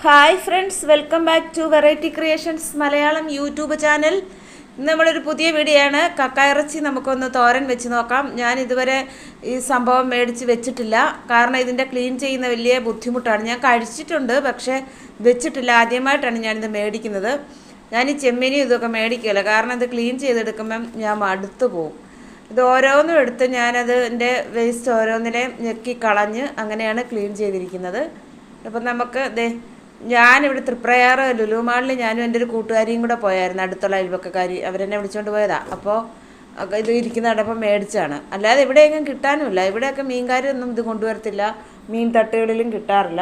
Hi friends, welcome back to variety creations Malayalam YouTube channel. ഇന്ന് നമ്മളൊരു പുതിയ വീഡിയോ ആണ്. കക്കയിറച്ചി നമുക്കൊന്ന് തോരൻ വെച്ച് നോക്കാം. ഞാൻ ഇതുവരെ ഈ സംഭവം മേടിച്ച് വെച്ചിട്ടില്ല, കാരണം ഇതിൻ്റെ ക്ലീൻ ചെയ്യുന്ന വലിയ ബുദ്ധിമുട്ടാണ്. ഞാൻ കഴിച്ചിട്ടുണ്ട്, പക്ഷേ വെച്ചിട്ടില്ല. ആദ്യമായിട്ടാണ് ഞാനിത് മേടിക്കുന്നത്. ഞാൻ ഈ ചെമ്മീനും ഇതൊക്കെ മേടിക്കില്ല, കാരണം ഇത് ക്ലീൻ ചെയ്തെടുക്കുമ്പം ഞാൻ മടുത്തു പോവും. ഇത് ഓരോന്നും എടുത്ത് ഞാനതിൻ്റെ വേസ്റ്റ് ഓരോന്നിനെ ഞെക്കി കളഞ്ഞ് അങ്ങനെയാണ് ക്ലീൻ ചെയ്തിരിക്കുന്നത്. അപ്പം നമുക്ക് ഞാനിവിടെ തൃപ്രയാർ ലുലു മാളിൽ ഞാനും എൻ്റെ ഒരു കൂട്ടുകാരിയും കൂടെ പോയായിരുന്നു, അടുത്തുള്ള അയൽവക്കക്കാരി. അവരെന്നെ വിളിച്ചുകൊണ്ട് പോയതാണ്. അപ്പോൾ ഇത് ഇരിക്കുന്ന കണ്ടപ്പോൾ മേടിച്ചാണ്. അല്ലാതെ ഇവിടെയെങ്കിലും കിട്ടാനുമില്ല. ഇവിടെയൊക്കെ മീൻകാരൊന്നും ഇത് കൊണ്ടുവരത്തില്ല, മീൻ തട്ടുകളിലും കിട്ടാറില്ല.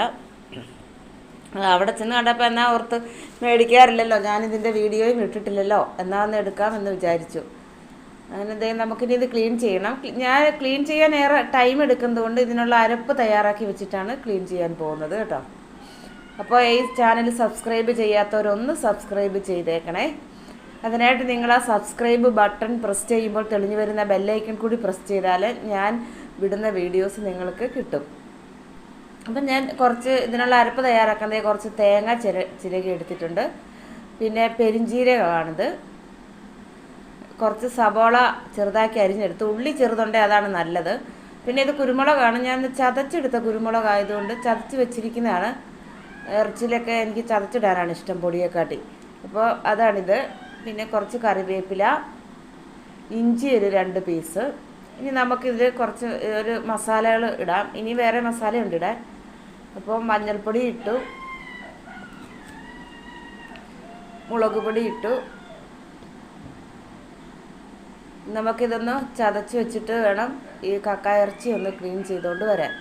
അവിടെ ചെന്ന് കണ്ടപ്പോൾ എന്നാൽ ഓർത്ത് മേടിക്കാറില്ലല്ലോ, ഞാനിതിൻ്റെ വീഡിയോയും ഇട്ടിട്ടില്ലല്ലോ, എന്നാൽ ഒന്ന് എടുക്കാമെന്ന് വിചാരിച്ചു. അങ്ങനെ നമുക്കിനി ഇത് ക്ലീൻ ചെയ്യണം. ഞാൻ ക്ലീൻ ചെയ്യാൻ ഏറെ ടൈം എടുക്കുന്നതുകൊണ്ട് ഇതിനുള്ള അരപ്പ് തയ്യാറാക്കി വെച്ചിട്ടാണ് ക്ലീൻ ചെയ്യാൻ പോകുന്നത് കേട്ടോ. അപ്പോൾ ഈ ചാനൽ സബ്സ്ക്രൈബ് ചെയ്യാത്തവരൊന്ന് സബ്സ്ക്രൈബ് ചെയ്തേക്കണേ. അതിനായിട്ട് നിങ്ങൾ ആ സബ്സ്ക്രൈബ് ബട്ടൺ പ്രസ് ചെയ്യുമ്പോൾ തെളിഞ്ഞു വരുന്ന ബെല്ലൈക്കൺ കൂടി പ്രസ് ചെയ്താൽ ഞാൻ വിടുന്ന വീഡിയോസ് നിങ്ങൾക്ക് കിട്ടും. അപ്പം ഞാൻ കുറച്ച് ഇതിനുള്ള അരപ്പ് തയ്യാറാക്കുന്നത് കുറച്ച് തേങ്ങ ചിരകി എടുത്തിട്ടുണ്ട്. പിന്നെ പെരിഞ്ചീരകമാണിത്. കുറച്ച് സബോള ചെറുതാക്കി അരിഞ്ഞെടുത്ത്, ഉള്ളി ചെറുതുണ്ടേ അതാണ് നല്ലത്. പിന്നെ ഇത് കുരുമുളകാണ്. ഞാൻ ചതച്ചെടുത്ത കുരുമുളകായതുകൊണ്ട് ചതച്ച് വെച്ചിരിക്കുന്നതാണ്. ഇറച്ചിയിലൊക്കെ എനിക്ക് ചതച്ചിടാനാണ് ഇഷ്ടം പൊടിയെക്കാട്ടി. അപ്പോൾ അതാണിത്. പിന്നെ കുറച്ച് കറിവേപ്പില, ഇഞ്ചി ഒരു 2 പീസ്. ഇനി നമുക്കിതിൽ കുറച്ച് ഒരു മസാലകൾ ഇടാം. ഇനി വേറെ മസാലയുണ്ട് ഇടാൻ. അപ്പോൾ മഞ്ഞൾപ്പൊടി ഇട്ടു, മുളക് പൊടി ഇട്ടു. നമുക്കിതൊന്ന് ചതച്ച് വെച്ചിട്ട് വേണം ഈ കക്കയിറച്ചി ഒന്ന് ക്ലീൻ ചെയ്തുകൊണ്ട് വരാൻ.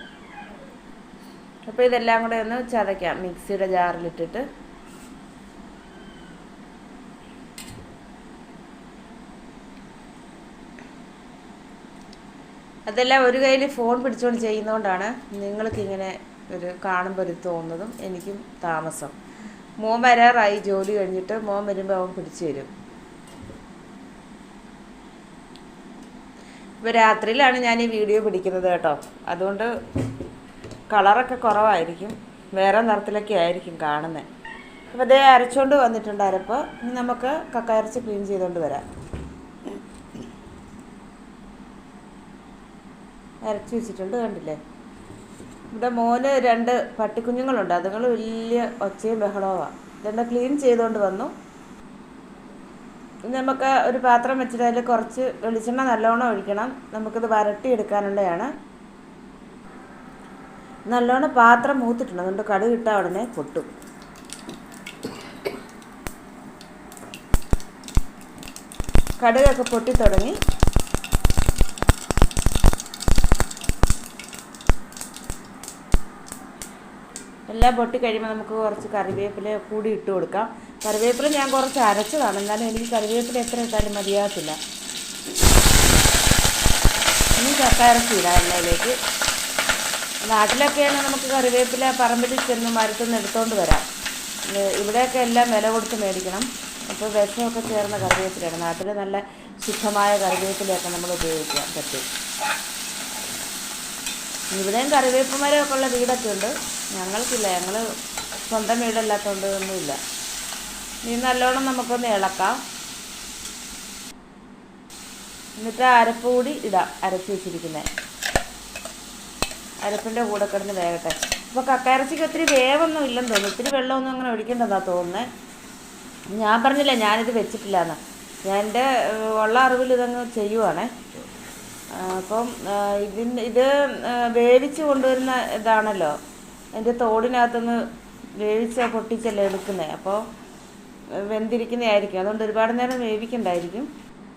അപ്പോൾ ഇതെല്ലാം കൂടെ ഒന്ന് ചതയ്ക്കാം മിക്സിയുടെ ജാറിലിട്ടിട്ട്. അതെല്ലാം ഒരു കയ്യിൽ ഫോൺ പിടിച്ചുകൊണ്ട് ചെയ്യുന്നതുകൊണ്ടാണ് നിങ്ങൾക്കിങ്ങനെ ഒരു കാണുമ്പോൾ ഒരു തോന്നുന്നതും എനിക്കും താമസം. മോൻ വരാറായി, ജോലി കഴിഞ്ഞിട്ട് മോൻ വരുമ്പോൾ അവൻ പിടിച്ചു തരും. ഇപ്പോൾ രാത്രിയിലാണ് ഞാൻ ഈ വീഡിയോ പിടിക്കുന്നത് കേട്ടോ, അതുകൊണ്ട് കളറൊക്കെ കുറവായിരിക്കും, വേറെ നിറത്തിലൊക്കെ ആയിരിക്കും കാണുന്നത്. അപ്പോൾ അതേ അരച്ചുകൊണ്ട് വന്നിട്ടുണ്ട് അരപ്പ്. ഇനി നമുക്ക് കക്കയിറച്ചി ക്ലീൻ ചെയ്തുകൊണ്ട് വരാം. അരച്ച് വെച്ചിട്ടുണ്ട്, കണ്ടില്ലേ. ഇവിടെ മോന് 2 പട്ടിക്കുഞ്ഞുങ്ങളുണ്ട്, അതുങ്ങൾ വലിയ ഒച്ചയും ബഹളവുമാണ്. ഇതെല്ലാം ക്ലീൻ ചെയ്തുകൊണ്ട് വന്നു. നമുക്ക് ഒരു പാത്രം വെച്ചിട്ട് അതിൽ കുറച്ച് വെളിച്ചെണ്ണ നല്ലോണം ഒഴിക്കണം. നമുക്കിത് വരട്ടി എടുക്കാനുള്ളതാണ്. നല്ലോണം പാത്രം മൂത്തിട്ടുണ്ട്, അതുകൊണ്ട് കടുക് ഇട്ടാൽ ഉടനെ പൊട്ടും. കടുകൊക്കെ പൊട്ടി തുടങ്ങി. എല്ലാം പൊട്ടി കഴിയുമ്പോൾ നമുക്ക് കുറച്ച് കറിവേപ്പില കൂടി ഇട്ട് കൊടുക്കാം. കറിവേപ്പില ഞാൻ കുറച്ച് അരച്ചതാണ്, എന്നാലും എനിക്ക് കറിവേപ്പില എത്ര ഇട്ടാലും മതിയാകത്തില്ല. ഇനി കക്കയിറച്ചി ഇടാം എണ്ണയിലേക്ക്. നാട്ടിലൊക്കെയാണ് നമുക്ക് കറിവേപ്പില പറമ്പിൽ ചെന്ന് മരത്തുനിന്ന് എടുത്തുകൊണ്ട് വരാം. ഇവിടെയൊക്കെ എല്ലാം വില കൊടുത്ത് മേടിക്കണം. അപ്പോൾ വിഷമൊക്കെ ചേർന്ന കറിവേപ്പിലയാണ്. നാട്ടിൽ നല്ല ശുദ്ധമായ കറിവേപ്പിലയൊക്കെ നമ്മൾ ഉപയോഗിക്കാൻ പറ്റും. ഇവിടെയും കറിവേപ്പ് മരമൊക്കെ ഉള്ള വീടൊക്കെ ഉണ്ട്, ഞങ്ങൾക്കില്ല. ഞങ്ങൾ സ്വന്തം വീടല്ലാത്തതുകൊണ്ട് ഒന്നുമില്ല. ഇനി നല്ലോണം നമുക്കൊന്ന് ഇളക്കാം. എന്നിട്ട് അരപ്പ് കൂടി ഇടാം, അരച്ച് വെച്ചിരിക്കുന്നത് അരപ്പിൻ്റെ കൂടെ കിടന്ന് വേകട്ടെ. അപ്പോൾ കക്കയിറച്ചിക്ക് ഒത്തിരി വേവൊന്നും ഇല്ലെന്ന് തോന്നുന്നു, ഒത്തിരി വെള്ളമൊന്നും അങ്ങനെ ഒഴിക്കേണ്ടതാണ് തോന്നുന്നത്. ഞാൻ പറഞ്ഞില്ല ഞാനിത് വെച്ചിട്ടില്ല എന്ന്. ഞാൻ എൻ്റെ ഉള്ള അറിവിൽ ഇതങ്ങ് ചെയ്യുവാണേ. അപ്പം ഇത് വേവിച്ച് കൊണ്ടുവരുന്ന ഇതാണല്ലോ, അതിൻ്റെ തോടിനകത്തുനിന്ന് വേവിച്ച് പൊട്ടിച്ചല്ലേ എടുക്കുന്നത്. അപ്പോൾ വെന്തിരിക്കുന്നതായിരിക്കും, അതുകൊണ്ട് ഒരുപാട് നേരം വേവിക്കണ്ടായിരിക്കും.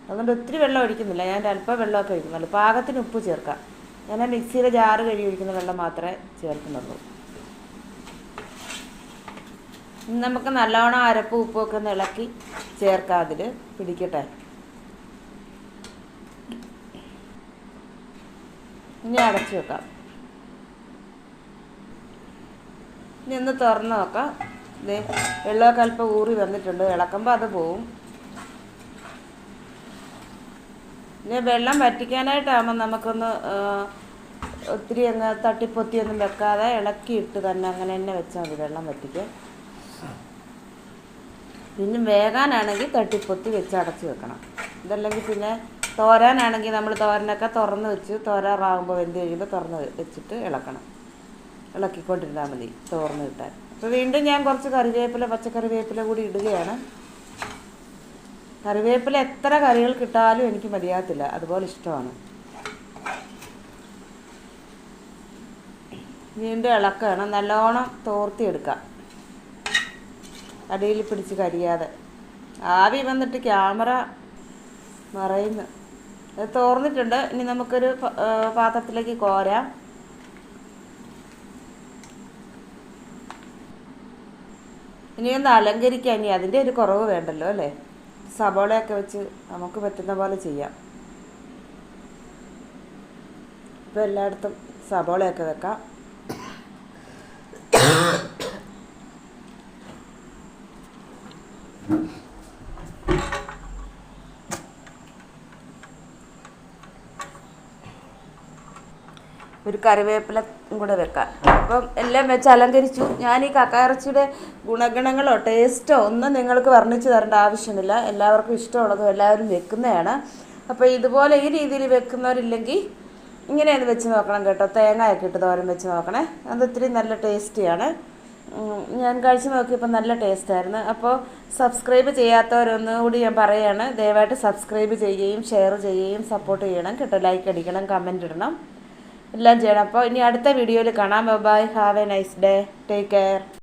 അതുകൊണ്ട് ഒത്തിരി വെള്ളം ഒഴിക്കുന്നില്ല, ഞാൻ അല്പം വെള്ളമൊക്കെ ഒഴിക്കുന്നുള്ളൂ. പാകത്തിന് ഉപ്പ് ചേർക്കാം. ഞാൻ മിക്സിയുടെ ജാറ് കഴുകി ഒഴിക്കുന്ന വെള്ളം മാത്രമേ ചേർക്കുന്നുള്ളൂ. നമുക്ക് നല്ലോണം അരപ്പ് ഉപ്പൊക്കെ ഒന്ന് ഇളക്കി ചേർക്കാം, അതിൽ പിടിക്കട്ടെ. ഇനി അടച്ചു വെക്കാം. ഇനി ഒന്ന് തുറന്ന് നോക്കാം. ഇത് വെള്ളമൊക്കെ അല്പം ഊറി വന്നിട്ടുണ്ട്, ഇളക്കുമ്പോൾ അത് പോവും. ഇനി വെള്ളം വറ്റിക്കാനായിട്ടാകുമ്പോൾ നമുക്കൊന്ന് ഒത്തിരി അങ്ങ് തട്ടിപ്പൊത്തിയൊന്നും വെക്കാതെ ഇളക്കിയിട്ട് തന്നെ അങ്ങനെ തന്നെ വെച്ചാൽ മതി വെള്ളം വറ്റിക്കാൻ. പിന്നെ വേകാനാണെങ്കിൽ തട്ടിപ്പൊത്തി വെച്ച് അടച്ച് വെക്കണം. ഇതല്ലെങ്കിൽ പിന്നെ തോരാനാണെങ്കിൽ നമ്മൾ തോരനൊക്കെ തുറന്ന് വെച്ച് തോരാറാകുമ്പോൾ വെന്ത് കഴിയുമ്പോൾ തുറന്ന് വെച്ചിട്ട് ഇളക്കണം. ഇളക്കിക്കൊണ്ടിരുന്നാൽ മതി തോർന്ന് കിട്ടാൻ. അപ്പോൾ വീണ്ടും ഞാൻ കുറച്ച് കറിവേപ്പില, പച്ചക്കറിവേപ്പില കൂടി ഇടുകയാണ്. കറിവേപ്പില എത്ര കറികൾ കിട്ടാലും എനിക്ക് മതിയാകത്തില്ല, അതുപോലെ ഇഷ്ടമാണ്. വീണ്ടും ഇളക്കണം, നല്ലോണം തോർത്തിയെടുക്കാം, അടിയിൽ പിടിച്ച് കരിയാതെ. ആവി വന്നിട്ട് ക്യാമറ മറയുന്നു. അത് തോർന്നിട്ടുണ്ട്. ഇനി നമുക്കൊരു പാത്രത്തിലേക്ക് കോരാം. ഇനി ഒന്ന് അലങ്കരിക്കാം. ഇനി അതിൻ്റെ ഒരു കുറവ് വേണ്ടല്ലോ അല്ലേ? സബോളയൊക്കെ വെച്ച് നമുക്ക് പറ്റുന്ന പോലെ ചെയ്യാം. ഇപ്പോൾ എല്ലായിടത്തും സബോളയൊക്കെ വെക്കാം. ഒരു കറിവേപ്പില കൂടെ വെക്കാം. അപ്പം എല്ലാം വെച്ച് അലങ്കരിച്ചു. ഞാൻ ഈ കക്കയിറച്ചിയുടെ ഗുണഗണങ്ങളോ ടേസ്റ്റോ ഒന്നും നിങ്ങൾക്ക് വർണ്ണിച്ച് തരേണ്ട ആവശ്യമില്ല. എല്ലാവർക്കും ഇഷ്ടമുള്ളതും എല്ലാവരും വെക്കുന്നതാണ്. അപ്പോൾ ഇതുപോലെ ഈ രീതിയിൽ വെക്കുന്നവരില്ലെങ്കിൽ ഇങ്ങനെ അത് വെച്ച് നോക്കണം കേട്ടോ. തേങ്ങയൊക്കെ ഇട്ട് തോരൻ വെച്ച് നോക്കണേ. അത് ഇത്തിരി നല്ല ടേസ്റ്റിയാണ്. ഞാൻ കഴിച്ച് നോക്കിയപ്പോൾ നല്ല ടേസ്റ്റായിരുന്നു. അപ്പോൾ സബ്സ്ക്രൈബ് ചെയ്യാത്തവരൊന്നുകൂടി ഞാൻ പറയുകയാണ്, ദയവായിട്ട് സബ്സ്ക്രൈബ് ചെയ്യുകയും ഷെയർ ചെയ്യുകയും സപ്പോർട്ട് ചെയ്യണം കേട്ടോ. ലൈക്ക് അടിക്കണം, കമൻറ്റ് ഇടണം, എല്ലാം ചെയ്യണം. അപ്പോൾ ഇനി അടുത്ത വീഡിയോയിൽ കാണാം. Bye, have a nice day, take care.